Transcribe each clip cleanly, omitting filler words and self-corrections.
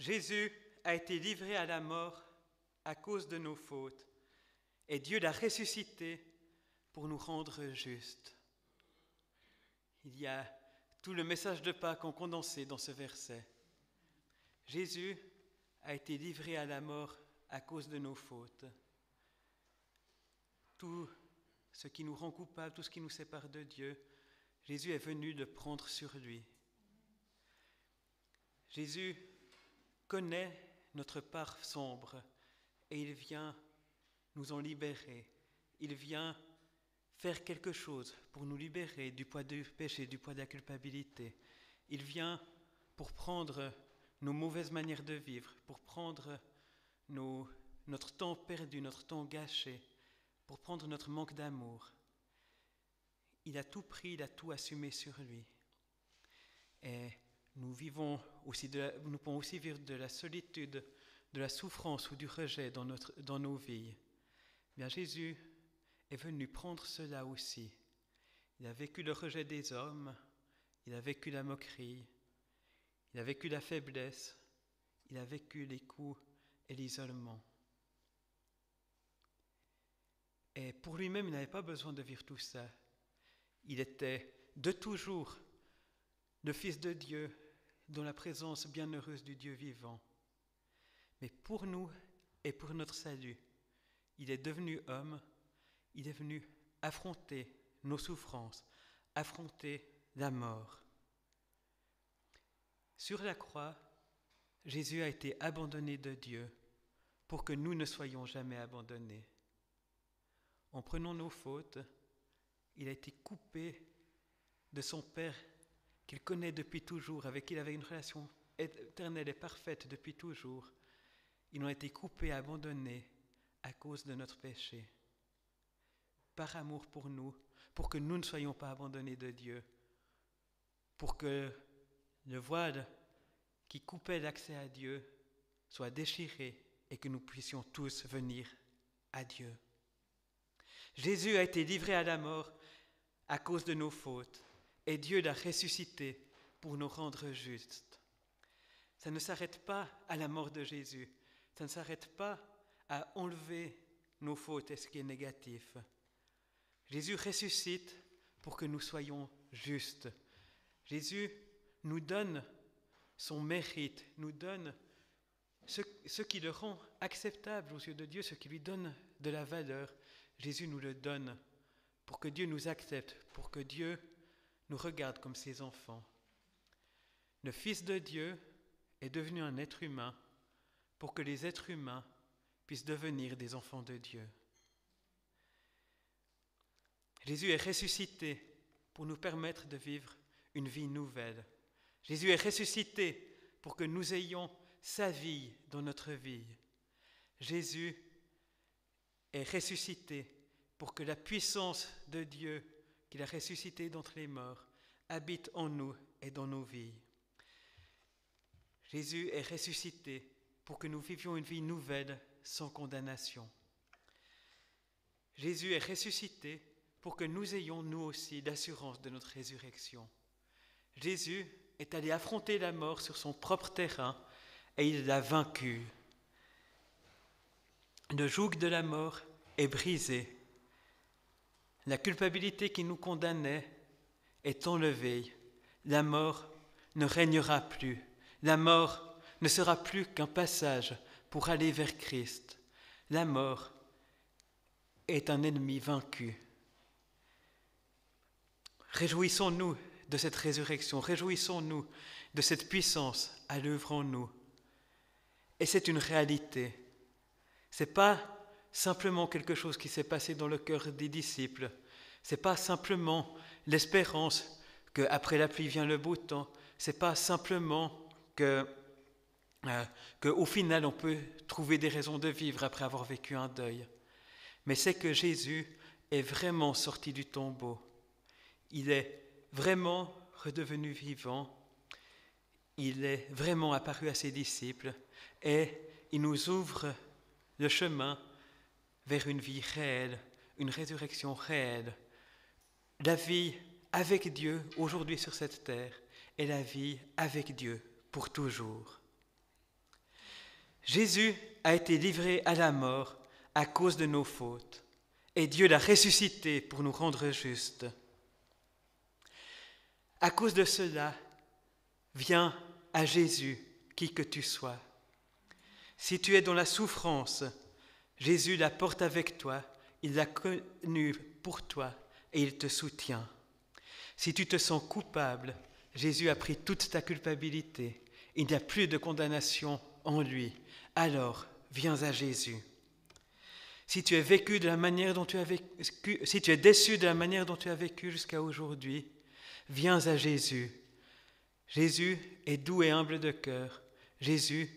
Jésus a été livré à la mort à cause de nos fautes, et Dieu l'a ressuscité pour nous rendre justes. Il y a tout le message de Pâques en condensé dans ce verset. Jésus a été livré à la mort à cause de nos fautes. Tout ce qui nous rend coupables, tout ce qui nous sépare de Dieu, Jésus est venu le prendre sur lui. Jésus connaît notre part sombre et il vient nous en libérer. Il vient faire quelque chose pour nous libérer du poids du péché, du poids de la culpabilité. Il vient pour prendre nos mauvaises manières de vivre, pour prendre notre temps perdu, notre temps gâché, pour prendre notre manque d'amour. Il a tout pris, il a tout assumé sur lui. Et nous pouvons aussi vivre de la solitude, de la souffrance ou du rejet dans nos vies. Bien, Jésus est venu prendre cela aussi. Il a vécu le rejet des hommes, il a vécu la moquerie, il a vécu la faiblesse, il a vécu les coups et l'isolement. Et pour lui-même, il n'avait pas besoin de vivre tout ça. Il était de toujours le Fils de Dieu, dans la présence bienheureuse du Dieu vivant. Mais pour nous et pour notre salut, il est devenu homme, il est venu affronter nos souffrances, affronter la mort. Sur la croix, Jésus a été abandonné de Dieu pour que nous ne soyons jamais abandonnés. En prenant nos fautes, il a été coupé de son Père qu'il connaît depuis toujours, avec qui il avait une relation éternelle et parfaite depuis toujours. Ils ont été coupés, abandonnés à cause de notre péché. Par amour pour nous, pour que nous ne soyons pas abandonnés de Dieu, pour que le voile qui coupait l'accès à Dieu soit déchiré et que nous puissions tous venir à Dieu. Jésus a été livré à la mort à cause de nos fautes et Dieu l'a ressuscité pour nous rendre justes. Ça ne s'arrête pas à la mort de Jésus, ça ne s'arrête pas à enlever nos fautes et ce qui est négatif. Jésus ressuscite pour que nous soyons justes. Jésus nous donne son mérite, nous donne ce qui le rend acceptable aux yeux de Dieu, ce qui lui donne de la valeur. Jésus nous le donne pour que Dieu nous accepte, pour que Dieu nous regarde comme ses enfants. Le Fils de Dieu est devenu un être humain pour que les êtres humains puissent devenir des enfants de Dieu. Jésus est ressuscité pour nous permettre de vivre une vie nouvelle. Jésus est ressuscité pour que nous ayons sa vie dans notre vie. Jésus est ressuscité pour que la puissance de Dieu qu'il a ressuscité d'entre les morts habite en nous et dans nos vies. Jésus est ressuscité pour que nous vivions une vie nouvelle sans condamnation. Jésus est ressuscité pour que nous ayons nous aussi l'assurance de notre résurrection. Jésus est allé affronter la mort sur son propre terrain et il l'a vaincu. Le joug de la mort est brisé. La culpabilité qui nous condamnait est enlevée. La mort ne régnera plus. La mort ne sera plus qu'un passage pour aller vers Christ. La mort est un ennemi vaincu. Réjouissons-nous de cette résurrection, réjouissons-nous de cette puissance à l'œuvre en nous. Et c'est une réalité. Ce n'est pas simplement quelque chose qui s'est passé dans le cœur des disciples. Ce n'est pas simplement l'espérance qu'après la pluie vient le beau temps. Ce n'est pas simplement qu'au final on peut trouver des raisons de vivre après avoir vécu un deuil. Mais c'est que Jésus est vraiment sorti du tombeau. Il est vraiment redevenu vivant. Il est vraiment apparu à ses disciples et il nous ouvre le chemin vers une vie réelle, une résurrection réelle. La vie avec Dieu aujourd'hui sur cette terre et la vie avec Dieu pour toujours. Jésus a été livré à la mort à cause de nos fautes, et Dieu l'a ressuscité pour nous rendre justes. À cause de cela, viens à Jésus, qui que tu sois. Si tu es dans la souffrance, Jésus la porte avec toi, il l'a connue pour toi et il te soutient. Si tu te sens coupable, Jésus a pris toute ta culpabilité. Il n'y a plus de condamnation en lui. Alors, viens à Jésus. Si tu es vécu de la manière dont tu as vécu, si tu es déçu de la manière dont tu as vécu jusqu'à aujourd'hui, viens à Jésus. Jésus est doux et humble de cœur. Jésus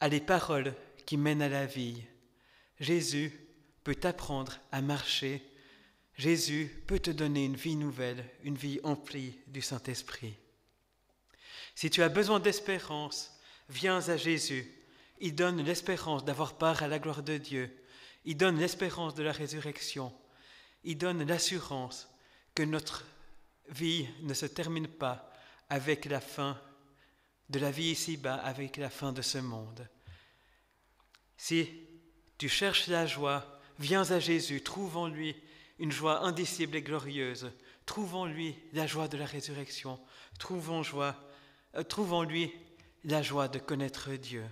a les paroles qui mènent à la vie. Jésus peut t'apprendre à marcher. Jésus peut te donner une vie nouvelle, une vie emplie du Saint-Esprit. Si tu as besoin d'espérance, viens à Jésus. Il donne l'espérance d'avoir part à la gloire de Dieu. Il donne l'espérance de la résurrection. Il donne l'assurance que notre vie ne se termine pas avec la fin de la vie ici-bas, avec la fin de ce monde. Si tu cherches la joie, viens à Jésus, trouve en lui une joie indicible et glorieuse. Trouve en lui la joie de la résurrection. Trouve en lui la joie de connaître Dieu.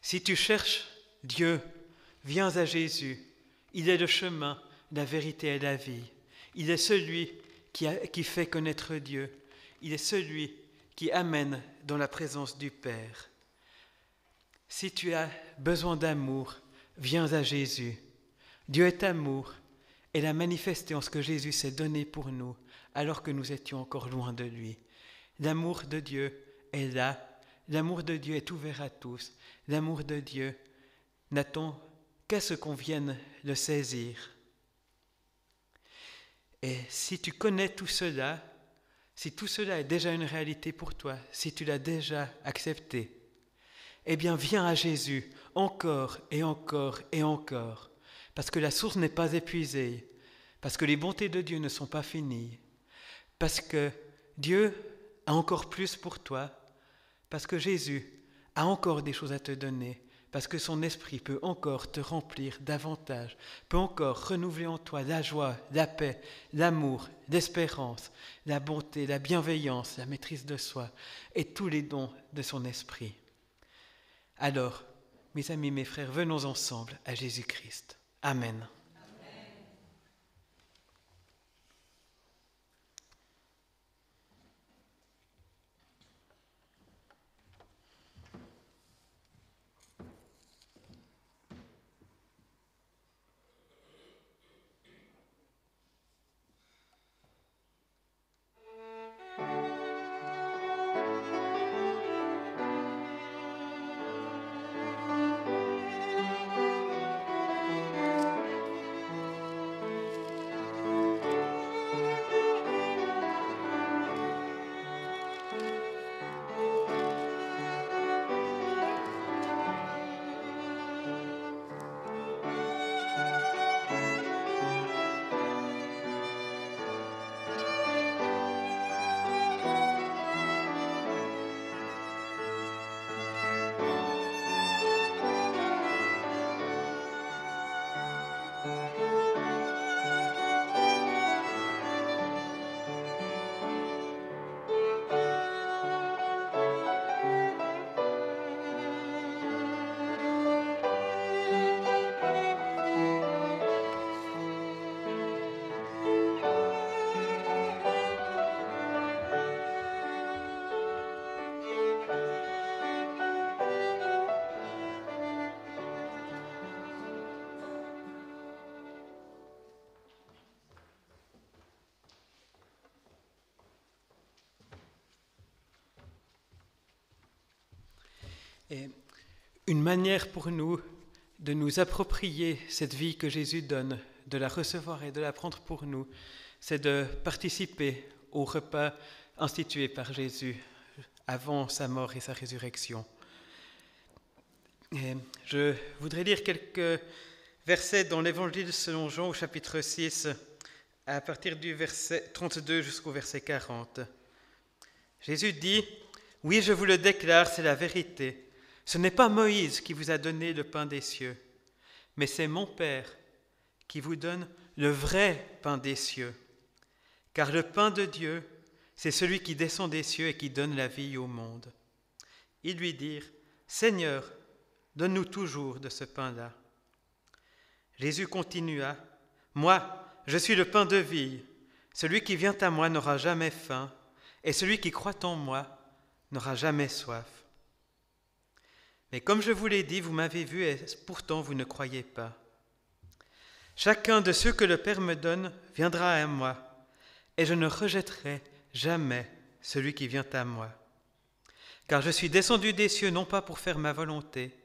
Si tu cherches Dieu, viens à Jésus. Il est le chemin, la vérité et la vie. Il est celui qui fait connaître Dieu. Il est celui qui amène dans la présence du Père. Si tu as besoin d'amour, viens à Jésus. Dieu est amour et l'a manifesté en ce que Jésus s'est donné pour nous, alors que nous étions encore loin de lui. L'amour de Dieu est là. L'amour de Dieu est ouvert à tous. L'amour de Dieu n'attend qu'à ce qu'on vienne le saisir. Et si tu connais tout cela, si tout cela est déjà une réalité pour toi, si tu l'as déjà accepté, eh bien viens à Jésus encore et encore et encore, parce que la source n'est pas épuisée, parce que les bontés de Dieu ne sont pas finies, parce que Dieu a encore plus pour toi, parce que Jésus a encore des choses à te donner, parce que son esprit peut encore te remplir davantage, peut encore renouveler en toi la joie, la paix, l'amour, l'espérance, la bonté, la bienveillance, la maîtrise de soi et tous les dons de son esprit. Alors, mes amis, mes frères, venons ensemble à Jésus-Christ. Amen. Et une manière pour nous de nous approprier cette vie que Jésus donne, de la recevoir et de la prendre pour nous, c'est de participer au repas institué par Jésus avant sa mort et sa résurrection. Et je voudrais lire quelques versets dans l'Évangile selon Jean au chapitre 6, à partir du verset 32 jusqu'au verset 40. Jésus dit « Oui, je vous le déclare, c'est la vérité. Ce n'est pas Moïse qui vous a donné le pain des cieux, mais c'est mon Père qui vous donne le vrai pain des cieux. Car le pain de Dieu, c'est celui qui descend des cieux et qui donne la vie au monde. » Ils lui dirent, « Seigneur, donne-nous toujours de ce pain-là. » Jésus continua, « Moi, je suis le pain de vie. Celui qui vient à moi n'aura jamais faim, et celui qui croit en moi n'aura jamais soif. Mais comme je vous l'ai dit, vous m'avez vu, et pourtant vous ne croyez pas. Chacun de ceux que le Père me donne viendra à moi, et je ne rejetterai jamais celui qui vient à moi. Car je suis descendu des cieux non pas pour faire ma volonté,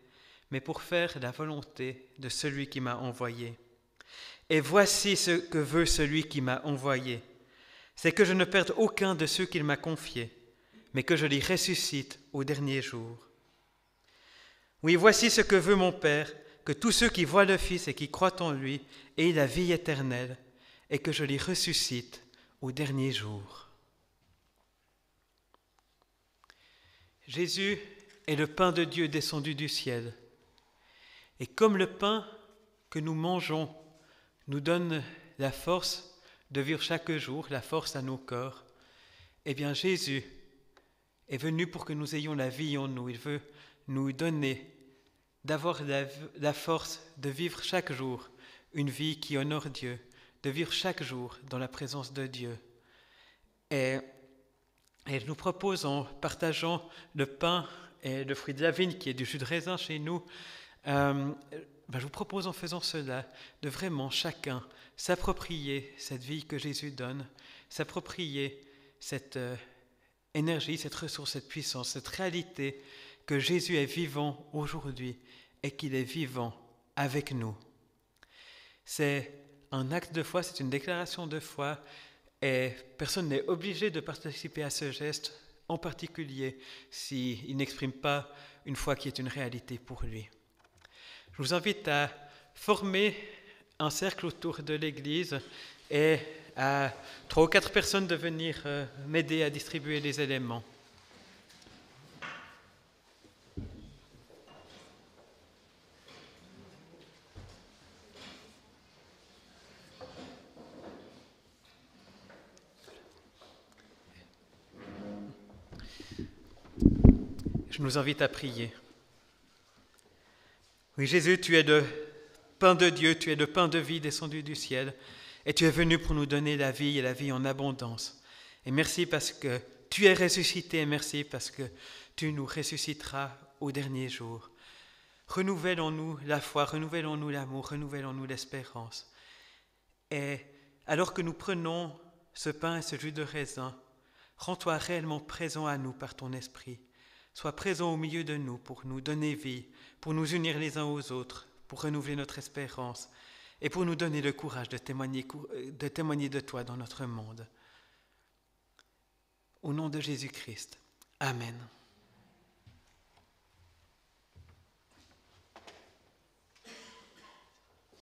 mais pour faire la volonté de celui qui m'a envoyé. Et voici ce que veut celui qui m'a envoyé, c'est que je ne perde aucun de ceux qu'il m'a confiés, mais que je les ressuscite au dernier jour. Oui, voici ce que veut mon Père, que tous ceux qui voient le Fils et qui croient en lui aient la vie éternelle, et que je les ressuscite au dernier jour. » Jésus est le pain de Dieu descendu du ciel. Et comme le pain que nous mangeons nous donne la force de vivre chaque jour, la force à nos corps, eh bien Jésus est venu pour que nous ayons la vie en nous. Il veut nous donner, d'avoir la force de vivre chaque jour une vie qui honore Dieu, de vivre chaque jour dans la présence de Dieu. Et il nous propose, en partageant le pain et le fruit de la vigne, qui est du jus de raisin chez nous, je vous propose en faisant cela de vraiment chacun s'approprier cette vie que Jésus donne, s'approprier cette énergie, cette ressource, cette puissance, cette réalité que Jésus est vivant aujourd'hui et qu'il est vivant avec nous. C'est un acte de foi, c'est une déclaration de foi et personne n'est obligé de participer à ce geste, en particulier s'il n'exprime pas une foi qui est une réalité pour lui. Je vous invite à former un cercle autour de l'église et à 3 ou 4 personnes de venir m'aider à distribuer les éléments. Je nous invite à prier. Oui, Jésus, tu es le pain de Dieu, tu es le pain de vie descendu du ciel, et tu es venu pour nous donner la vie et la vie en abondance. Et merci parce que tu es ressuscité, et merci parce que tu nous ressusciteras au dernier jour. Renouvelle en nous la foi, renouvelle en nous l'amour, renouvelle en nous l'espérance. Et alors que nous prenons ce pain et ce jus de raisin, rends-toi réellement présent à nous par ton esprit. Sois présent au milieu de nous pour nous donner vie, pour nous unir les uns aux autres, pour renouveler notre espérance et pour nous donner le courage de témoigner de toi dans notre monde. Au nom de Jésus-Christ. Amen.